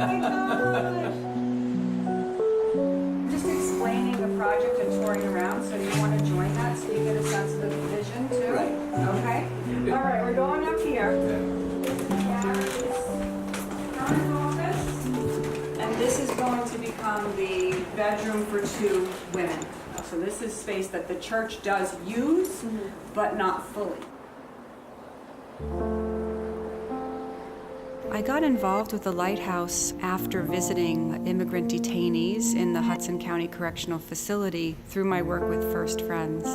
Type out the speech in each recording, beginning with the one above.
my gosh. Just explaining the project and touring around, so you want to join that so you get a sense of the vision too? Right. Okay. All right, we're going up here. And this is going to become the bedroom for 2 women. So this is space that the church does use, but not fully. I got involved with the Lighthouse after visiting immigrant detainees in the Hudson County Correctional Facility through my work with First Friends.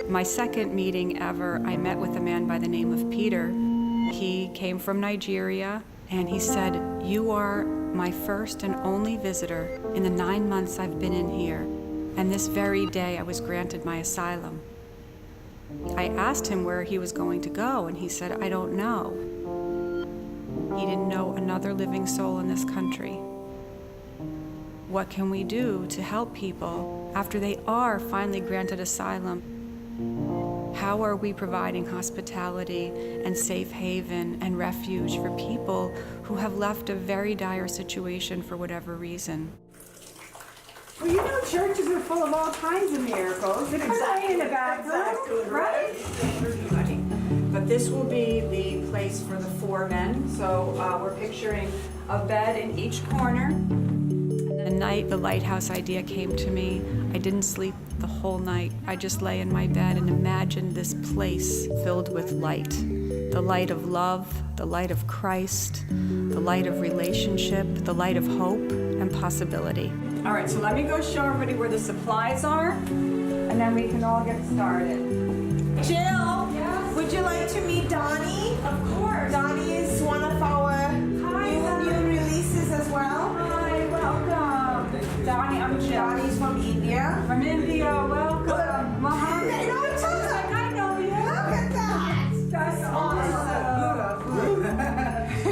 My second meeting ever, I met with a man by the name of Peter. He came from Nigeria, and he said, "You are my first and only visitor in the 9 months I've been in here, and this very day I was granted my asylum." I asked him where he was going to go, and he said, "I don't know." He didn't know another living soul in this country. What can we do to help people after they are finally granted asylum? How are we providing hospitality and safe haven and refuge for people who have left a very dire situation for whatever reason? Well, you know, churches are full of all kinds of miracles. They're exactly in the bathroom, right? But this will be the place for the 4 men. So we're picturing a bed in each corner. The night the Lighthouse idea came to me, I didn't sleep the whole night. I just lay in my bed and imagined this place filled with light. The light of love, the light of Christ, the light of relationship, the light of hope and possibility. All right, so let me go show everybody where the supplies are, and then we can all get started. Jill, Yes? would you like to meet Donnie? Of course. Donnie is one of our new releases as well. Hi, welcome. Donnie, I'm Jill. Donnie's from India. From India, welcome. Mohammed. They know each other. Like, I know you. Look at that. That's awesome.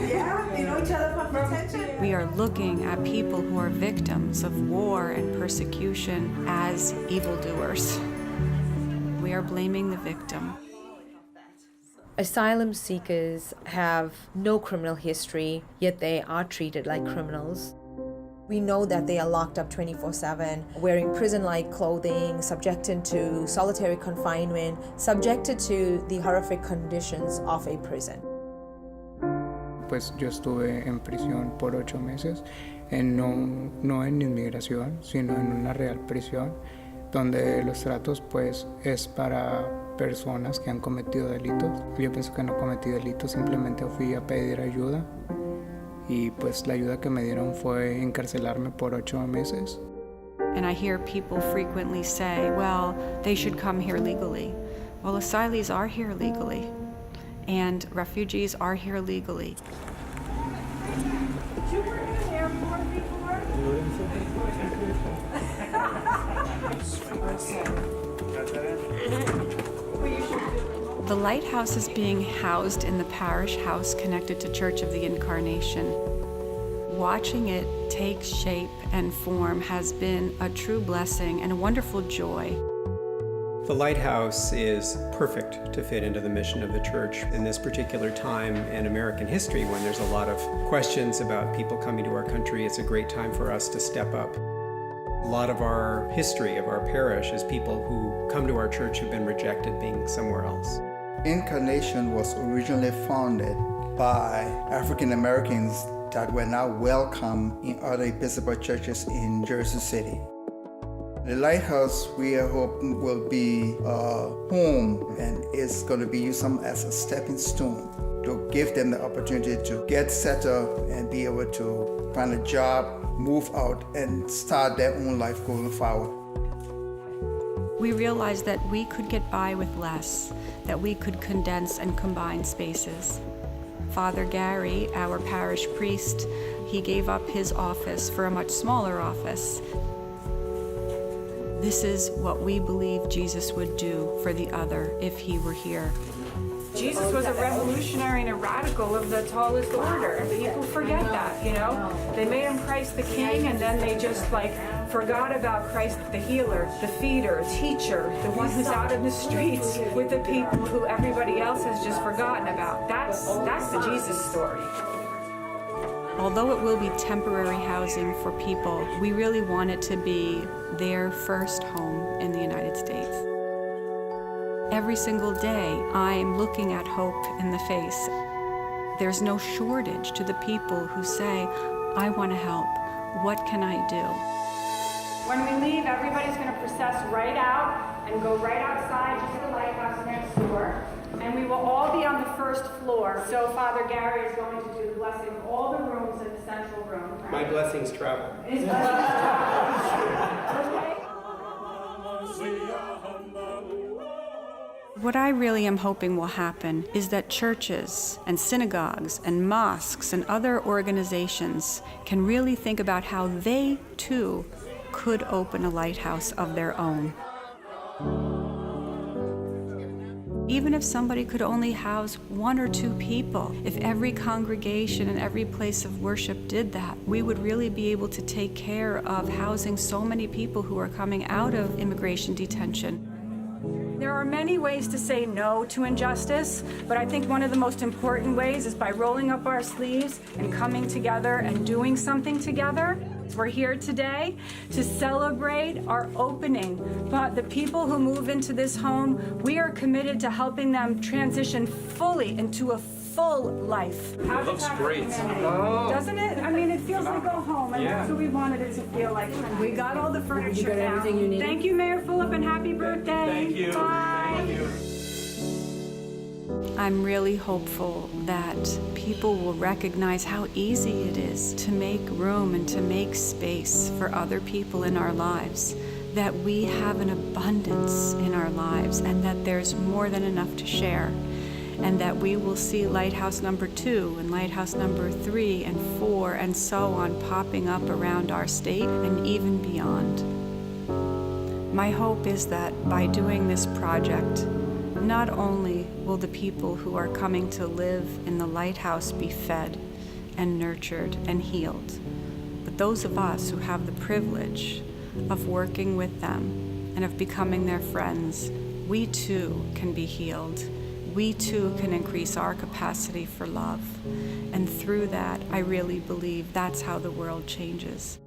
Yeah, they know each other from detention. We are looking at people who are victims of war and persecution as evildoers. We are blaming the victim. Asylum seekers have no criminal history, yet they are treated like criminals. We know that they are locked up 24/7, wearing prison-like clothing, subjected to solitary confinement, subjected to the horrific conditions of a prison. Pues yo estuve en prisión por 8 meses, no en inmigración, sino en una real prisión, donde los tratos pues es para personas que han cometido delitos. Yo pienso que no cometí delitos, simplemente fui a pedir ayuda y pues la ayuda que me dieron fue encarcelarme por 8 meses. And I hear people frequently say, well, they should come here legally. Well, asylees are here legally, and refugees are here legally. Did you work in an airport before? The Lighthouse is being housed in the parish house connected to Church of the Incarnation. Watching it take shape and form has been a true blessing and a wonderful joy. The Lighthouse is perfect to fit into the mission of the church in this particular time in American history when there's a lot of questions about people coming to our country. It's a great time for us to step up. A lot of our history of our parish is people who come to our church who've been rejected being somewhere else. Incarnation was originally founded by African Americans that were now welcome in other Episcopal churches in Jersey City. The Lighthouse, we are hoping, will be a home, and it's going to be used as a stepping stone to give them the opportunity to get settled and be able to find a job, move out, and start their own life going forward. We realized that we could get by with less, that we could condense and combine spaces. Father Gary, our parish priest, he gave up his office for a much smaller office. This is what we believe Jesus would do for the other if he were here. Jesus was a revolutionary and a radical of the tallest order. People forget that, you know? They made him Christ the King, and then they just forgot about Christ the healer, the feeder, teacher, the one who's out in the streets with the people who everybody else has just forgotten about. That's the Jesus story. Although it will be temporary housing for people, we really want it to be their first home in the United States. Every single day, I'm looking at hope in the face. There's no shortage to the people who say, I want to help. What can I do? When we leave, everybody's going to process right out and go right outside to the lighthouse next door. And we will all be on the first floor. So Father Gary is going to do the blessing of all the rooms in the central room. My blessings travel. His blessings travel. Okay? What I really am hoping will happen is that churches and synagogues and mosques and other organizations can really think about how they, too, could open a lighthouse of their own. Even if somebody could only house 1 or 2 people, if every congregation and every place of worship did that, we would really be able to take care of housing so many people who are coming out of immigration detention. There are many ways to say no to injustice, but I think one of the most important ways is by rolling up our sleeves and coming together and doing something together. We're here today to celebrate our opening, but the people who move into this home, we are committed to helping them transition fully into a full life. It looks great. Doesn't it? I mean, it feels like a home, and that's what we wanted it to feel like. We got all the furniture now. everything you need? Thank you, Mayor Phillip, and happy birthday. Thank you. Bye. Thank you. I'm really hopeful that people will recognize how easy it is to make room and to make space for other people in our lives, that we have an abundance in our lives and that there's more than enough to share, and that we will see Lighthouse number 2 and Lighthouse number 3 and 4 and so on popping up around our state and even beyond. My hope is that by doing this project, not only will the people who are coming to live in the lighthouse be fed and nurtured and healed, but those of us who have the privilege of working with them and of becoming their friends, we too can be healed. We too can increase our capacity for love. And through that, I really believe that's how the world changes.